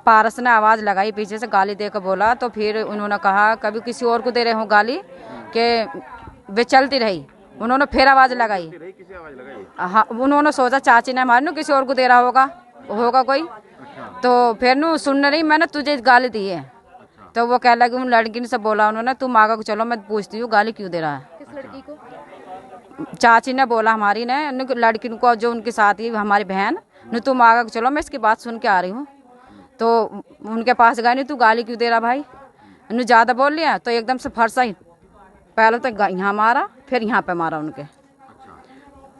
पारस ने आवाज़ लगाई, पीछे से गाली देकर बोला। तो फिर उन्होंने कहा कभी किसी और को दे रहे हो गाली, कि वे चलती रही। उन्होंने फिर आवाज़ लगाई। हाँ, उन्होंने सोचा चाची ने हमारे किसी और को दे रहा होगा कोई। तो फिर नु सुन रही, मैंने तुझे गाली दी है। तो वो कह लगी, उन लड़की से बोला उन्होंने, तुम आगे चलो, मैं पूछती हूँ गाली क्यों दे रहा है। किस लड़की को? चाची ने बोला हमारी ने, लड़की को जो उनके साथ ही हमारी बहन ने, तुम आगे चलो, मैं इसकी बात सुन के आ रही हूँ। तो उनके पास गए, नहीं तू गाली क्यों दे रहा भाई, ने ज़्यादा बोल लिया। तो एकदम से फरसा ही, पहले तो यहाँ मारा, फिर यहाँ पे मारा उनके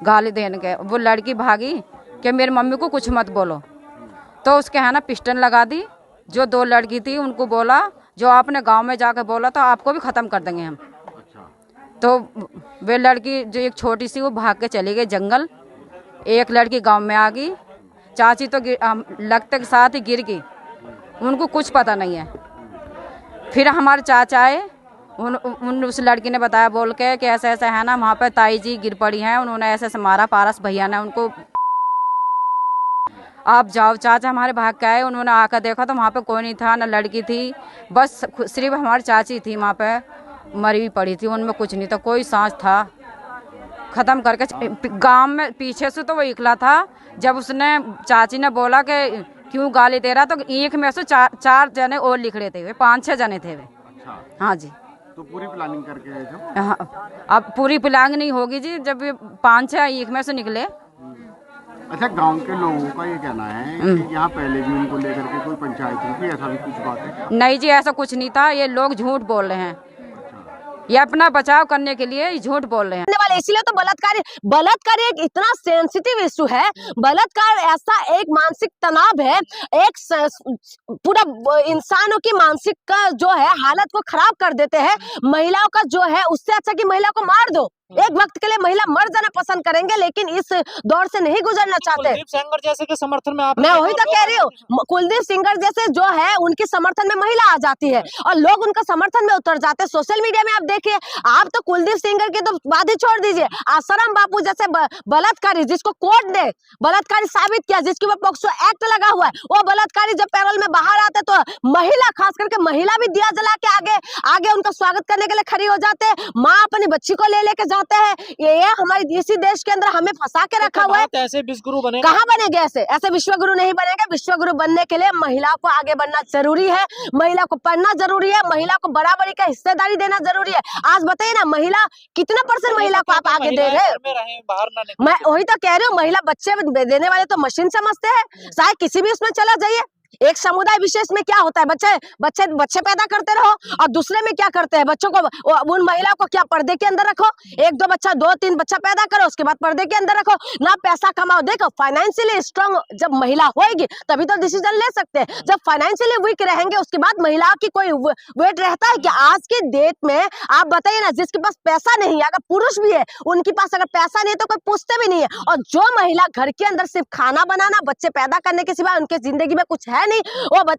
गाली देने के। वो लड़की भागी कि मेरी मम्मी को कुछ मत बोलो। तो उसके है ना पिस्टन लगा दी। जो 2 लड़की थी उनको बोला, जो आपने गांव में जाकर बोला तो आपको भी ख़त्म कर देंगे हम। तो वे लड़की जो एक छोटी सी, वो भाग के चली गई जंगल। एक लड़की गांव में आ गई। चाची तो लगते के साथ ही गिर गई, उनको कुछ पता नहीं है। फिर हमारे चाचा आए, उस लड़की ने बताया बोल के कि ऐसा ऐसा है ना, वहाँ पे ताई जी गिर पड़ी हैं, उन्होंने ऐसे ऐसे मारा, पारस भैया ने उनको। आप जाओ, चाचा हमारे भाग के आए। उन्होंने आकर देखा तो वहाँ पे कोई नहीं था, ना लड़की थी, बस सिर्फ हमारी चाची थी वहाँ पे मरी हुई पड़ी थी। उनमें कुछ नहीं था, कोई सांस था। ख़त्म करके गांव में पीछे से तो वो निकला था। जब उसने चाची ने बोला कि क्यों गाली दे रहा, तो एक में से 4 जने और लिख रहे थे, वे 5-6 जने थे वे। अच्छा। हाँ जी। तो पूरी प्लानिंग करके आए थे? हाँ, अब पूरी प्लानिंग नहीं होगी जी, जब ये 5-6 एक में से निकले। अच्छा, गांव के लोगों का ये कहना है कि यहाँ पहले भी उनको लेकर के कोई पंचायत हुई थी, ऐसा भी कुछ बात है? नहीं जी, ऐसा कुछ नहीं था, ये लोग झूठ बोल रहे हैं। ये अपना बचाव करने के लिए झूठ बोल रहे हैं वाले। इसीलिए तो बलात्कार एक इतना सेंसिटिव इशू है। बलात्कार ऐसा एक मानसिक तनाव है, एक पूरा इंसानों की मानसिक का जो है हालत को खराब कर देते हैं। महिलाओं का जो है, उससे अच्छा कि महिला को मार दो। एक वक्त के लिए महिला मर जाना पसंद करेंगे, लेकिन इस दौर से नहीं गुजरना चाहते। कुलदीप सेंगर जैसे के समर्थन में आप, मैं वही तो कह रही हूँ, कुलदीप सेंगर जैसे जो है उनके समर्थन में महिला आ जाती है और लोग उनका समर्थन में उतर जाते हैं। सोशल मीडिया में आप देखिए, आप तो कुलदीप सेंगर की तो बात ही छोड़ दीजिए, आसाराम बापू जैसे बलात्कारी, जिसको कोर्ट ने बलात्कारी साबित किया, जिसके ऊपर पॉक्सो एक्ट लगा हुआ है, वो बलात्कारी जब पैरोल में बाहर आते तो महिला, खास करके महिला भी दिया जला के आगे उनका स्वागत करने के लिए खड़ी हो जाते हैं। माँ अपनी बच्ची को ले जाते हैं। ये हमारे इसी देश के अंदर हमें फंसा के रखा हुआ है। ऐसे विश्वगुरु बने, कहाँ बनेंगे ऐसे विश्वगुरु नहीं बनेंगे। विश्वगुरु बनने के लिए महिला को आगे बढ़ना जरूरी है, महिला को पढ़ना जरूरी है, महिला को बराबरी का हिस्सेदारी देना जरूरी है। आज बताइए ना, महिला कितना % महिला को आप आगे दे रहे हैं? मैं वही तो कह रही हूँ, महिला बच्चे देने वाले तो मशीन समझते हैं। चाहे किसी भी उसमें चला जाइए, एक समुदाय विशेष में क्या होता है, बच्चे पैदा करते रहो, और दूसरे में क्या करते हैं, बच्चों को, उन महिलाओं को क्या पर्दे के अंदर रखो, 1-2 बच्चा 2-3 बच्चा पैदा करो, उसके बाद पर्दे के अंदर रखो, ना पैसा कमाओ। देखो, फाइनेंशियली स्ट्रांग जब महिला होगी तभी तो डिसीजन ले सकते हैं। जब फाइनेंशियली वीक रहेंगे, उसके बाद महिलाओं की कोई वेट रहता है कि आज की डेट में आप बताइए ना, जिसके पास पैसा नहीं है, अगर पुरुष भी है, उनके पास अगर पैसा नहीं है तो कोई पूछते भी नहीं है। और जो महिला घर के अंदर सिर्फ खाना बनाना, बच्चे पैदा करने के सिवा उनके जिंदगी में कुछ है नहीं,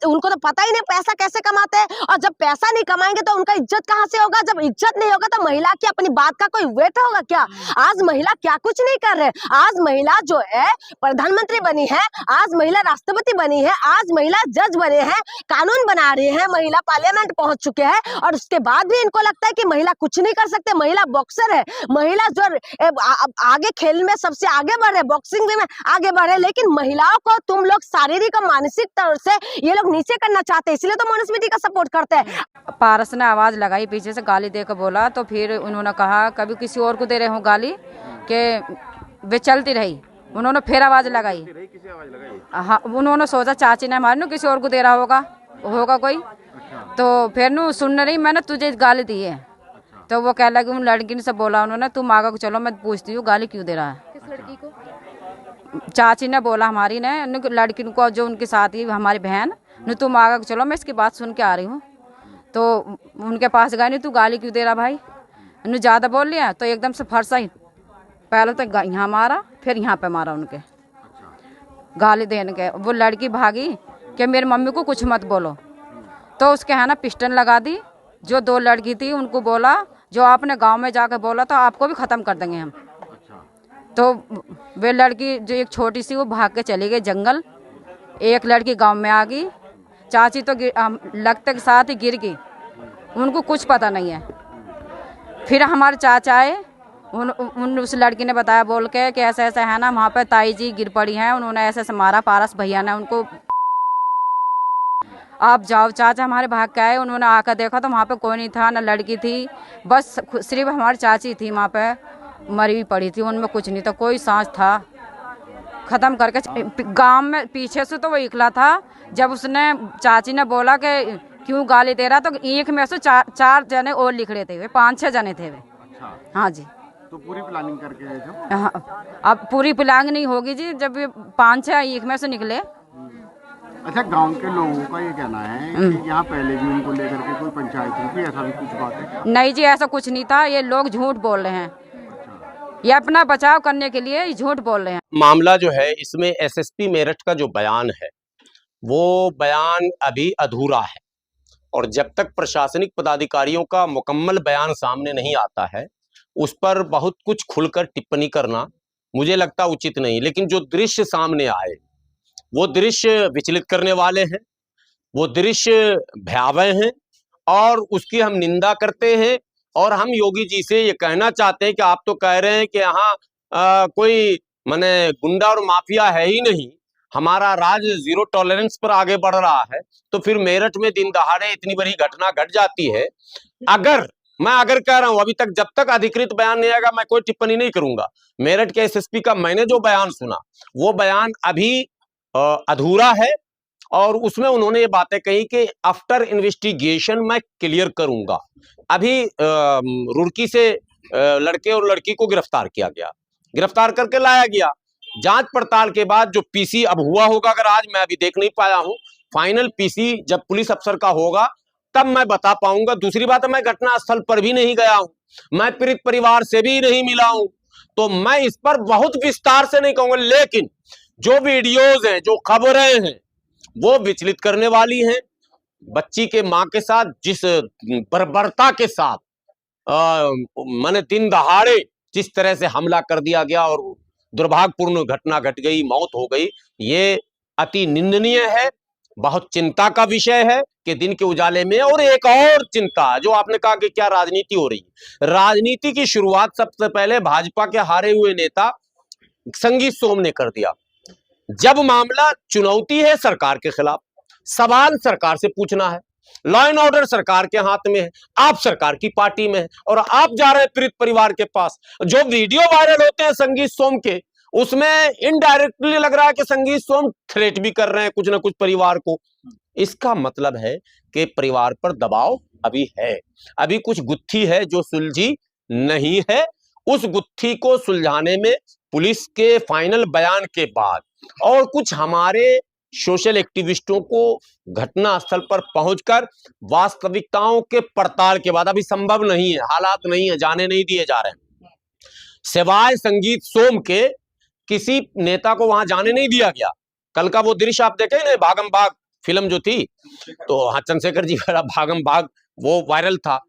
उनको तो पता ही नहीं पैसा कैसे कमाते हैं। और जब पैसा नहीं कमाएंगे तो उनका इज्जत कहाँ से होगा? जब इज्जत नहीं होगा तो महिला की अपनी बात का कोई वेट होगा क्या? आज महिला क्या कुछ नहीं कर रहे। आज महिला जो है प्रधानमंत्री बनी है, आज महिला राष्ट्रपति बनी है, आज महिला जज बने हैं, कानून बना रही है, महिला पार्लियामेंट पहुंच चुके हैं, और उसके बाद भी इनको लगता है कि महिला कुछ नहीं कर सकते। महिला बॉक्सर है, महिला जो आगे खेल में सबसे आगे बढ़ रहे, बॉक्सिंग में आगे बढ़े, लेकिन महिलाओं को तुम लोग शारीरिक और मानसिक तौर से ये लोग नीचे करना चाहते हैं, इसलिए तो मनुस्मृति का सपोर्ट करते हैं। पारस ने आवाज़ लगाई, पीछे से गाली देकर बोला। तो फिर उन्होंने कहा कभी किसी और को दे रहे हो गाली, कि वे चलती रही। उन्होंने फिर आवाज़ लगाई। हाँ, उन्होंने सोचा चाची ने हमारे किसी और को दे रहा होगा कोई। तो फिर सुन रही, मैंने तुझे गाली दी है। तो वो कह लगी, उन लड़की से बोला उन्होंने, तुम आगे चलो, मैं पूछती हूँ गाली क्यों दे रहा है। किस लड़की को? चाची ने बोला हमारी ने, लड़की को जो उनके साथ ही हमारी बहन ने, तुम आगे चलो, मैं इसकी बात सुन के आ रही हूँ। तो उनके पास गए, नहीं तू गाली क्यों दे रहा भाई, ने ज़्यादा बोल लिया। तो एकदम से फरसा ही, पहले तो यहाँ मारा, फिर यहाँ पे मारा उनके गाली देने के। वो लड़की भागी कि मेरी मम्मी को कुछ मत बोलो। तो उसके है ना पिस्टन लगा दी। जो 2 लड़की थी उनको बोला, जो आपने गाँव में जाकर बोला तो आपको भी ख़त्म कर देंगे हम। तो वे लड़की जो एक छोटी सी, वो भाग के चली गई जंगल। एक लड़की गांव में आ गई। चाची तो लगते के साथ ही गिर गई, उनको कुछ पता नहीं है। फिर हमारे चाचा आए, उन उस लड़की ने बताया बोल के कि ऐसा ऐसा है ना, वहाँ पे ताई जी गिर पड़ी हैं, उन्होंने ऐसे ऐसे मारा, पारस भैया ने उनको। आप जाओ, चाचा हमारे भाग के आए, उन्होंने आकर देखा तो वहाँ पे कोई नहीं था, ना लड़की थी, बस सिर्फ हमारी चाची थी वहाँ पे मरी हुई पड़ी थी, उनमें कुछ नहीं था, कोई सांस था। ख़त्म करके गांव में पीछे से तो वो निकला था। जब उसने चाची ने बोला कि क्यों गाली दे रहा, तो एक में से चार जने और लिख रहे थे, वे 5-6 जने थे वे। अच्छा, हाँ जी। तो पूरी प्लानिंग करके आए थे? हाँ, अब पूरी प्लानिंग नहीं होगी जी, जब ये 5-6 एक में से निकले। अच्छा, गांव के लोगों का ये कहना है कि यहाँ पहले भी उनको लेकर के कोई पंचायत हुई थी, ऐसा भी कुछ बात है क्या? नहीं जी, ऐसा कुछ नहीं था, ये लोग झूठ बोल रहे हैं, ये अपना बचाव करने के लिए झूठ बोल रहे हैं। मामला जो है इसमें एसएसपी मेरठ का जो बयान है वो बयान अभी अधूरा है, और जब तक प्रशासनिक पदाधिकारियों का मुकम्मल बयान सामने नहीं आता है उस पर बहुत कुछ खुलकर टिप्पणी करना मुझे लगता उचित नहीं। लेकिन जो दृश्य सामने आए वो दृश्य विचलित करने वाले हैं, वो दृश्य भयावह हैं, और उसकी हम निंदा करते हैं। और हम योगी जी से ये कहना चाहते हैं कि आप तो कह रहे हैं कि यहाँ कोई माने गुंडा और माफिया है ही नहीं, हमारा राज्य जीरो टॉलरेंस पर आगे बढ़ रहा है, तो फिर मेरठ में दिन दहाड़े इतनी बड़ी घटना घट जाती है। मैं कह रहा हूं, अभी तक जब तक अधिकृत बयान नहीं आएगा मैं कोई टिप्पणी नहीं करूंगा। मेरठ के एसएसपी का मैंने जो बयान सुना वो बयान अभी अधूरा है, और उसमें उन्होंने ये बातें कही कि आफ्टर इन्वेस्टिगेशन मैं क्लियर करूंगा। अभी रुड़की से लड़के और लड़की को गिरफ्तार किया गया, गिरफ्तार करके लाया गया, जांच पड़ताल के बाद जो पीसी अब हुआ होगा, अगर आज मैं अभी देख नहीं पाया हूं, फाइनल पीसी जब पुलिस अफसर का होगा तब मैं बता पाऊंगा। दूसरी बात है, मैं घटना स्थल पर भी नहीं गया हूं, मैं पीड़ित परिवार से भी नहीं मिला हूं, तो मैं इस पर बहुत विस्तार से नहीं कहूंगा। लेकिन जो वीडियोज हैं, जो खबरें हैं, वो विचलित करने वाली हैं। बच्ची के मां के साथ जिस बर्बरता के साथ माने दिन दहाड़े जिस तरह से हमला कर दिया गया और दुर्भाग्यपूर्ण घटना घट गई, मौत हो गई, ये अति निंदनीय है। बहुत चिंता का विषय है कि दिन के उजाले में। और एक और चिंता जो आपने कहा कि क्या राजनीति हो रही है, राजनीति की शुरुआत सबसे पहले भाजपा के हारे हुए नेता संगीत सोम ने कर दिया। जब मामला चुनौती है सरकार के खिलाफ, सवाल सरकार से पूछना है, लॉ एंड ऑर्डर सरकार के हाथ में है, आप सरकार की पार्टी में है, और आप जा रहे हैं पीड़ित परिवार के पास। जो वीडियो वायरल होते हैं संगीत सोम के, उसमें इनडायरेक्टली लग रहा है कि संगीत सोम थ्रेट भी कर रहे हैं कुछ ना कुछ परिवार को। इसका मतलब है कि परिवार पर दबाव अभी है, अभी कुछ गुत्थी है जो सुलझी नहीं है। उस गुत्थी को सुलझाने में पुलिस के फाइनल बयान के बाद और कुछ हमारे सोशल एक्टिविस्टों को घटना स्थल पर पहुंचकर वास्तविकताओं के पड़ताल के बाद, अभी संभव नहीं है, हालात नहीं है, जाने नहीं दिए जा रहे हैं, सिवाय संगीत सोम के किसी नेता को वहां जाने नहीं दिया गया। कल का वो दृश्य आप देखे ना, भागम भाग फिल्म जो थी, तो हाँ, चंद्रशेखर जी वाला भागम भाग वो वायरल था।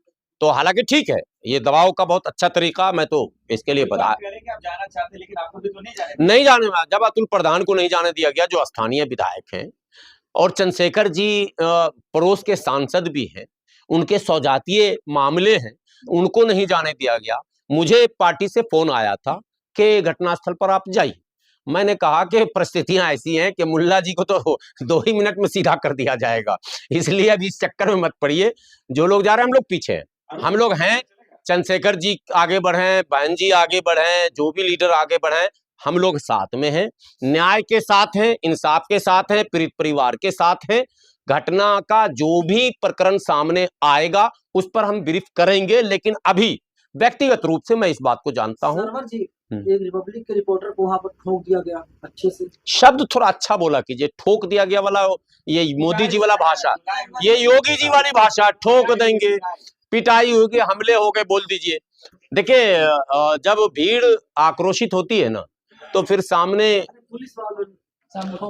तो हालांकि ठीक है, ये दबाव का बहुत अच्छा तरीका, मैं तो इसके लिए बता आप जाना चाहते लेकिन आपको भी तो नहीं जाने। जब अतुल प्रधान को नहीं जाने दिया गया, जो स्थानीय विधायक हैं और चंद्रशेखर जी पड़ोस के सांसद भी हैं, उनके सौजातीय मामले हैं, उनको नहीं जाने दिया गया। मुझे पार्टी से फोन आया था कि घटनास्थल पर आप जाइए। मैंने कहा कि परिस्थितियां ऐसी हैं कि मुल्ला जी को तो 2 ही मिनट में सीधा कर दिया जाएगा, इसलिए अब इस चक्कर में मत पड़िए। जो लोग जा रहे हैं हम लोग पीछे हैं, हम लोग हैं, चंद्रशेखर जी आगे बढ़े, बहन जी आगे बढ़े, जो भी लीडर आगे बढ़े, हम लोग साथ में हैं, न्याय के साथ हैं, इंसाफ के साथ हैं, पीड़ित परिवार के साथ हैं। घटना का जो भी प्रकरण सामने आएगा उस पर हम ब्रीफ करेंगे। लेकिन अभी व्यक्तिगत रूप से मैं इस बात को जानता हूं। एक रिपब्लिक के रिपोर्टर को वहां पर ठोक दिया गया, अच्छे से शब्द थोड़ा अच्छा बोला कीजिए, ठोक दिया गया वाला ये मोदी जी वाला भाषा, ये योगी जी वाली भाषा, ठोक देंगे, पिटाई होगी, हमले हो गए, बोल दीजिए। देखिए, जब भीड़ आक्रोशित होती है ना, तो फिर सामने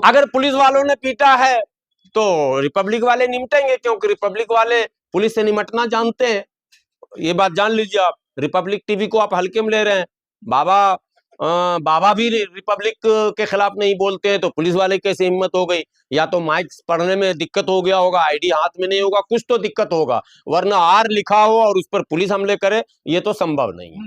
अगर पुलिस वालों ने पीटा है तो रिपब्लिक वाले निपटेंगे, क्योंकि रिपब्लिक वाले पुलिस से निपटना जानते हैं। ये बात जान लीजिए आप। रिपब्लिक टीवी को आप हल्के में ले रहे हैं, बाबा बाबा भी रिपब्लिक के खिलाफ नहीं बोलते हैं तो पुलिस वाले कैसे हिम्मत हो गई? या तो माइक पढ़ने में दिक्कत हो गया होगा, आईडी हाथ में नहीं होगा, कुछ तो दिक्कत होगा, वरना आर लिखा हो और उस पर पुलिस हमले करे, ये तो संभव नहीं है।